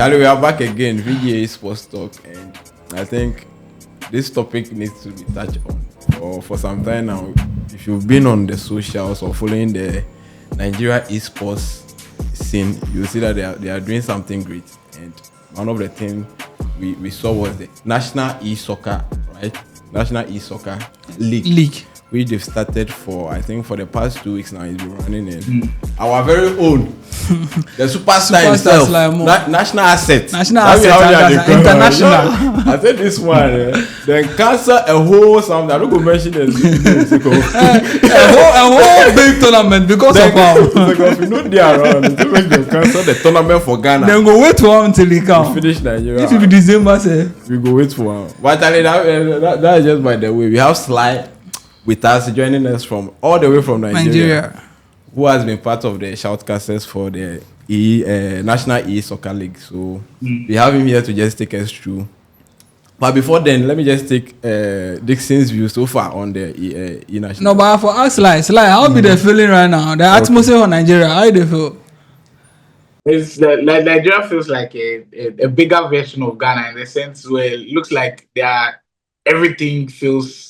Charlie, we are back again. VGA Sports Talk, and I think this topic needs to be touched on for some time now. If you've been on the socials or following the Nigeria esports scene, you'll see that they are doing something great. And one of the things we saw was the National eSoccer, right? National eSoccer League. Which they've started for, I think, for the past 2 weeks now. It's been running in our very own, the superstar himself, national asset, international. I said this one, then cancel a whole something. I don't go mention it. a whole big tournament because of because we know they are around. They make them cancel the tournament for Ghana. Then go wait for him until he come. Finish Nigeria. It will be December, say. We go wait for him. But I mean, that is just by the way. We have Sly with us, joining us from all the way from Nigeria, who has been part of the shoutcasters for the National eSoccer League. So we have him here to just take us through. But before then, let me just take Dixon's view so far on the national. No, but for us, Sly, how be the feeling right now? The atmosphere of Nigeria, how do you feel? It's like Nigeria feels like a bigger version of Ghana in the sense where it looks like everything feels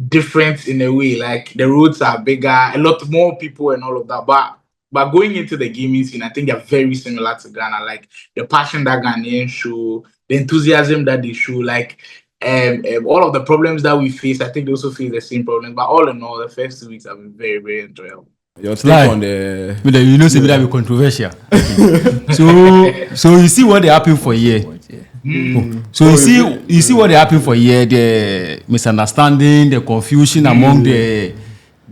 different in a way. Like the roads are bigger, a lot more people and all of that. But going into the gaming scene, I think they're very similar to Ghana. Like the passion that Ghanaians show, the enthusiasm that they show, like all of the problems that we face, I think they also face the same problems. But all in all, the first 2 weeks have been very, very enjoyable. Your take on the... You know, say that be controversial. So you see what they happen for here. So you see what they happen for here, the misunderstanding, the confusion among the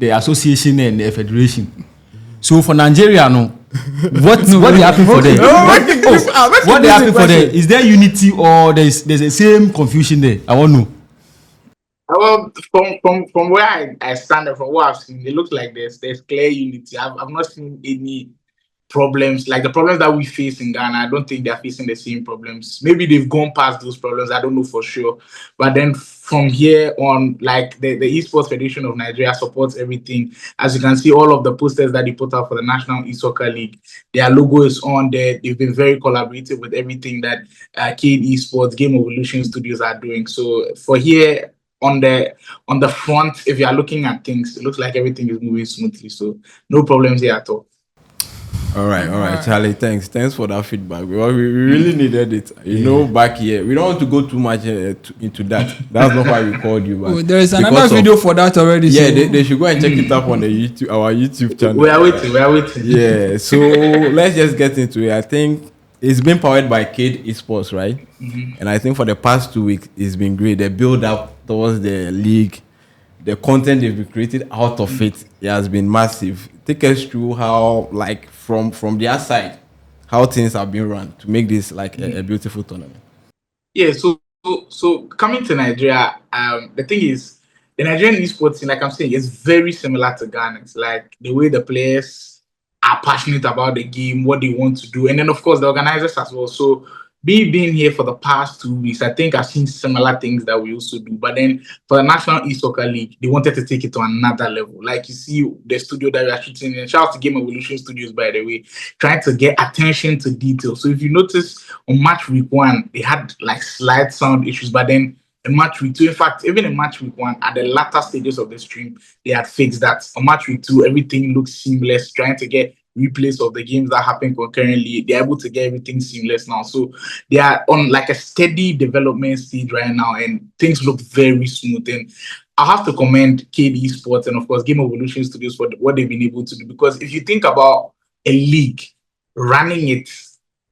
association and the federation. So for Nigeria, what they happen for them? What they happen for them? Is there unity or there's the same confusion there? I want to know. Well, from where I stand and from what I've seen, it looks like there's clear unity. I've not seen any problems like the problems that we face in Ghana. I don't think they're facing the same problems. Maybe they've gone past those problems. I don't know for sure. But then from here on, like the Esports Federation of Nigeria supports everything. As you can see, all of the posters that they put out for the National eSoccer League, their logo is on there. They've been very collaborative with everything that Kane Esports, Game Evolution Studios are doing. So for here on the front, if you are looking at things, it looks like everything is moving smoothly. So no problems here at all. All right, Charlie. Thanks for that feedback. We really needed it. You know, back here, we don't want to go too much into that. That's not why we called you. But there is another video for that already. Yeah, so. They should go and check it up on our YouTube channel. We are waiting. Yeah. So let's just get into it. I think it's been powered by Cade Esports, right? Mm-hmm. And I think for the past 2 weeks, it's been great. The build up towards the league, the content they've created out of it has been massive. Take us through how, like, from their side, how things have been run to make this like a beautiful tournament. Yeah, so coming to Nigeria, the thing is, the Nigerian esports scene, like I'm saying, is very similar to Ghana. It's like the way the players are passionate about the game, what they want to do, and then of course the organizers as well. So being here for the past 2 weeks, I think I've seen similar things that we also do. But then for the National eSoccer League, they wanted to take it to another level. Like you see the studio that we are shooting in. Shout out to Game Evolution Studios, by the way, trying to get attention to detail. So if you notice on match week 1, they had like slight sound issues, but then in match week 2, in fact, even in match week 1, at the latter stages of the stream, they had fixed that. On match week 2, everything looks seamless, trying to get replays of the games that happen concurrently. They're able to get everything seamless now. So they are on like a steady development stage right now, and things look very smooth. And I have to commend KD Esports and of course Game Evolution Studios for what they've been able to do. Because if you think about a league running it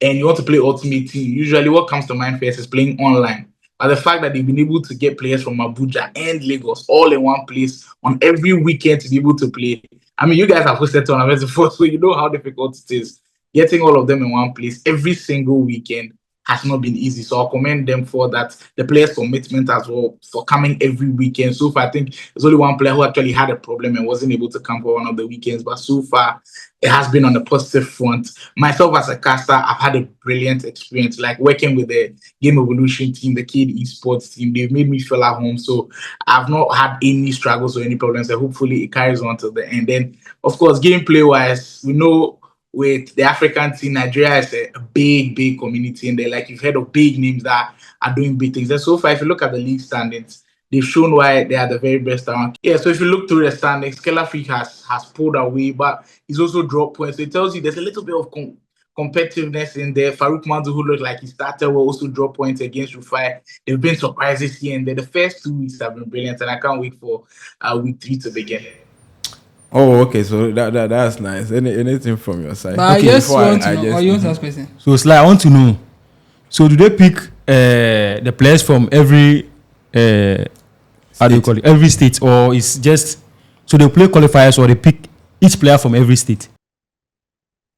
and you want to play Ultimate Team, usually what comes to mind first is playing online. But the fact that they've been able to get players from Abuja and Lagos all in one place on every weekend to be able to play. I mean, you guys have hosted tournaments before, so you know how difficult it is. Getting all of them in one place every single weekend has not been easy. So I'll commend them for that. The players' commitment as well for coming every weekend. So far, I think there's only one player who actually had a problem and wasn't able to come for one of the weekends. But so far, it has been on the positive front. Myself as a caster, I've had a brilliant experience, like working with the Game Evolution team, the Kid Esports team. They've made me feel at home. So I've not had any struggles or any problems. And hopefully it carries on to the end. Then, of course, gameplay-wise, we know with the African team, Nigeria is a big community, and they like you've heard of big names that are doing big things. And so far, if you look at the league standings, they've shown why they are the very best around. Yeah, so if you look through the standings, Keller Freak has pulled away, but he's also dropped points. So it tells you there's a little bit of competitiveness in there. Farouk Mandu, who looked like he started, will also drop points against Rufai. There've been surprises here and there. The first 2 weeks have been brilliant, and I can't wait for week 3 to begin. Oh, okay. So that's nice. Anything from your side? But Okay, I just want to know. Or you want to ask question? So Sly, I want to know. So do they pick the players from every how do you call it? Every state, or it's just so they play qualifiers, or they pick each player from every state?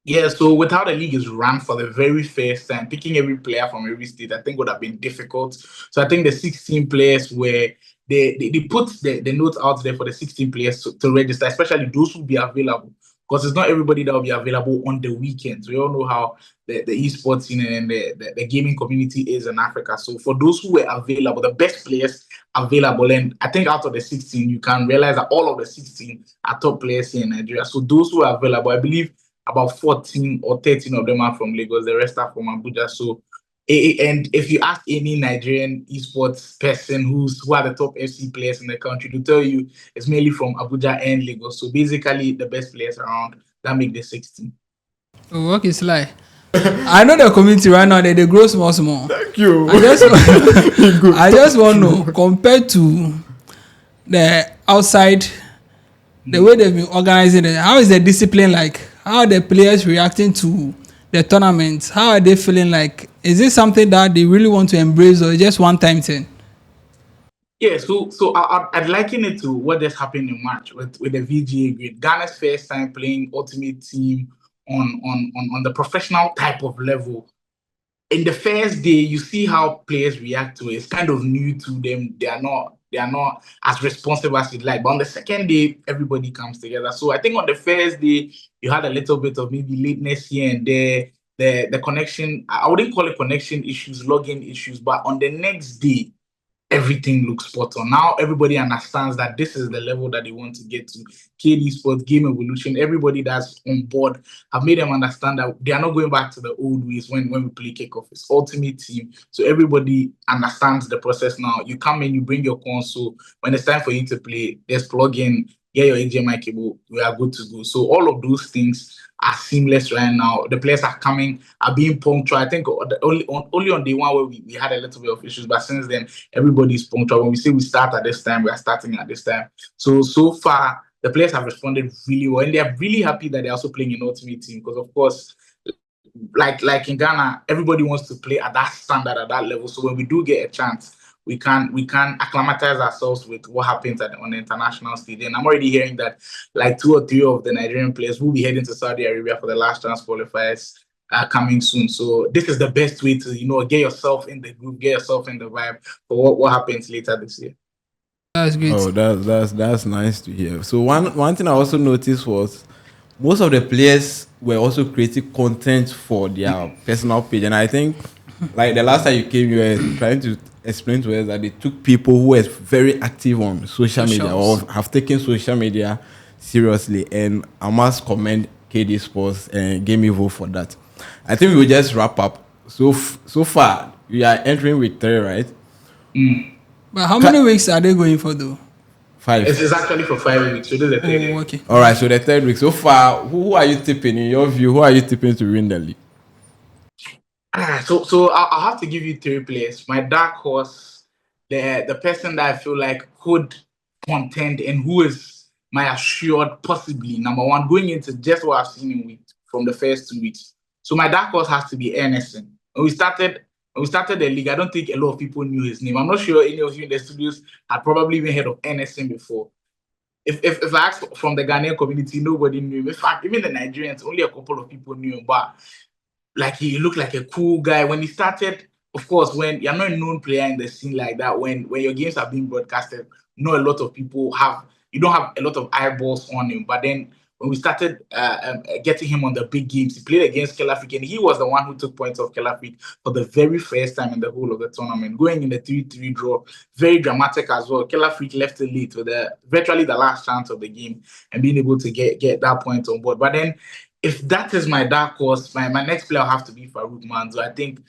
Yeah, so with how the league is run for the very first time, picking every player from every state, I think would have been difficult. So I think the 16 players were they put the note out there for the 16 players to register, especially those who will be available. Because it's not everybody that will be available on the weekends. We all know how the esports scene and the gaming community is in Africa. So for those who were available, the best players available, and I think out of the 16, you can realize that all of the 16 are top players here in Nigeria. So those who are available, I believe about 14 or 13 of them are from Lagos. The rest are from Abuja. So, and if you ask any Nigerian esports person who are the top FC players in the country, to tell you it's mainly from Abuja and Lagos. So basically, the best players around that make the 16. Oh, okay, Sly. I know the community right now, they grow small. Thank you. I just want to know, compared to the outside, the way they've been organizing it, how is the discipline like? How are the players reacting to the tournaments? How are they feeling like? Is this something that they really want to embrace, or just one-time thing? Yeah, so I'd liken it to what just happened in March with the VGA grid. Ghana's first time playing Ultimate Team on the professional type of level. In the first day, you see how players react to it. It's kind of new to them. They are not as responsive as you'd like. But on the second day, everybody comes together. So I think on the first day, you had a little bit of maybe lateness here and there. The connection, I wouldn't call it connection issues, login issues, but on the next day, everything looks spot on. Now everybody understands that this is the level that they want to get to. KD Sports, Game Evolution, everybody that's on board have made them understand that they are not going back to the old ways when we play kickoff. It's Ultimate Team. So everybody understands the process now. You come in, you bring your console. When it's time for you to play, just plug in, get your HDMI cable, we are good to go. So all of those things are seamless right now. The players are coming, are being punctual. I think only on day one where we had a little bit of issues, but since then everybody's punctual. When we say we start at this time, we are starting at this time. So far the players have responded really well, and they are really happy that they're also playing in Ultimate Team because of course, like in Ghana, everybody wants to play at that standard, at that level. So when we do get a chance, we can acclimatize ourselves with what happens on the international stage. And I'm already hearing that like 2 or 3 of the Nigerian players will be heading to Saudi Arabia for the last chance qualifiers coming soon. So this is the best way to get yourself in the group, get yourself in the vibe for what happens later this year. That's great. Oh, that's nice to hear. So one thing I also noticed was most of the players were also creating content for their personal page, and I think like the last time you came, you were trying to explain to us that they took people who were very active on social media or have taken social media seriously, and I must commend KD Sports and Game Evo for that. I think we will just wrap up. So far, we are entering week 3, right? But how many weeks are they going for though? 5. It's actually for 5 weeks. So this is the 3rd week. Okay. All right, so the 3rd week. So far, who are you tipping in your view? Who are you tipping to win the league? So I'll have to give you 3 players. My dark horse, the person that I feel like could contend and who is my assured possibly number 1 going into just what I've seen in from the first 2 weeks. So my dark horse has to be Emerson. When we started the league, I don't think a lot of people knew his name. I'm not sure any of you in the studios had probably even heard of Emerson before. If I asked from the Ghanaian community, nobody knew him. In fact, even the Nigerians, only a couple of people knew him. But like he looked like a cool guy when he started. Of course, when you're not a known player in the scene like that, when your games are being broadcasted, not a lot of people you don't have a lot of eyeballs on him. But then when we started getting him on the big games, he played against Kelafik, and he was the one who took points off Kelafik for the very first time in the whole of the tournament, going in the 3-3 draw. Very dramatic as well. Kelafik left it late with virtually the last chance of the game and being able to get that point on board. But then if that is my dark horse, my next player will have to be Farouk Manzo. I think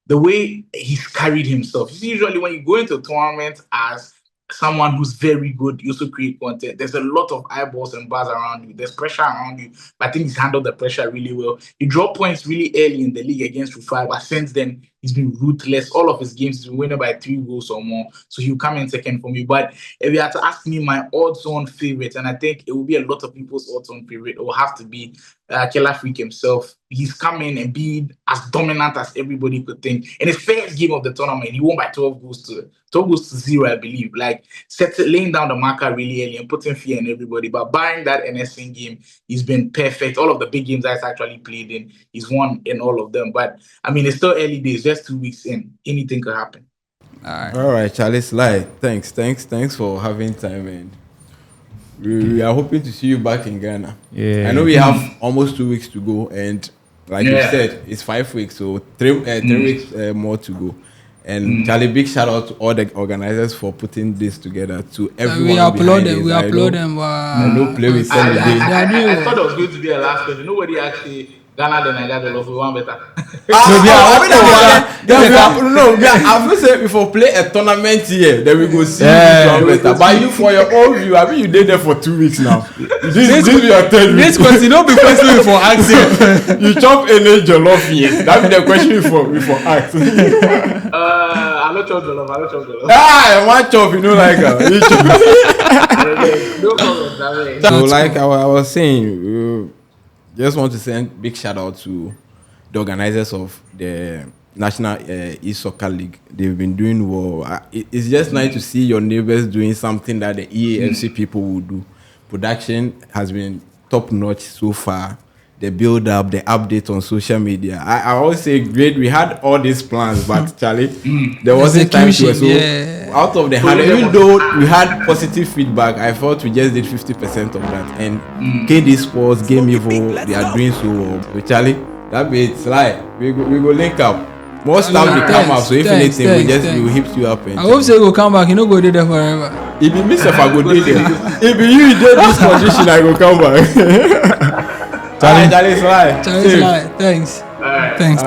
the way he's carried himself. Usually, when you go into a tournament as someone who's very good, you also create content. There's a lot of eyeballs and bars around you. There's pressure around you, but I think he's handled the pressure really well. He dropped points really early in the league against Rufai, but since then, he's been ruthless. All of his games, he's been winning by 3 goals or more. So he'll come in second for me. But if you had to ask me my odds-on favorite, and I think it will be a lot of people's odds-on favorite, it will have to be Killer Freak himself. He's come in and been as dominant as everybody could think. In his first game of the tournament, he won by 12 goals to 0, I believe. Like laying down the marker really early and putting fear in everybody. But barring that NSN game, he's been perfect. All of the big games I've actually played in, he's won in all of them. But I mean, it's still early days, just 2 weeks in. Anything could happen. All right, Charlie Sly. Thanks for having time, and we are hoping to see you back in Ghana. Yeah. I know we have almost 2 weeks to go, and like you said, it's 5 weeks, so 3 weeks more to go. And Charlie, big shout out to all the organizers for putting this together. To everyone, we applaud them. This. We applaud them. I know play with I Sunday. thought it was going to be a last question. Nobody actually Ghana the Nigeria love one better. I've not said before play a tournament here, then we go see one better. But you for your own view, I mean you did there for 2 weks now. This is your third week. This question, don't be questioning for asking. You chop any jollof here. That be the question before ask. I don't chop jollof. I want chop. You know like you chop. No problem. So like I was saying, just want to send big shout out to the organizers of the National eSoccer League. They've been doing well. It's just nice to see your neighbors doing something that the EAFC people will do. Production has been top notch so far. The build up, the update on social media. I always say great. We had all these plans, but Charlie, there wasn't time to. So out of the 100, even though we had positive feedback, I felt we just did 50% of that. And KD Sports, Game Evil, they are doing so well. But Charlie, that means like we go link up. More stuff will come up. So if anything, we will hit you up. And I hope say go come back. You know go do there forever. If you miss, if I go do there. If you did this position, I go come back. Charlie, Thanks. All right. Thanks.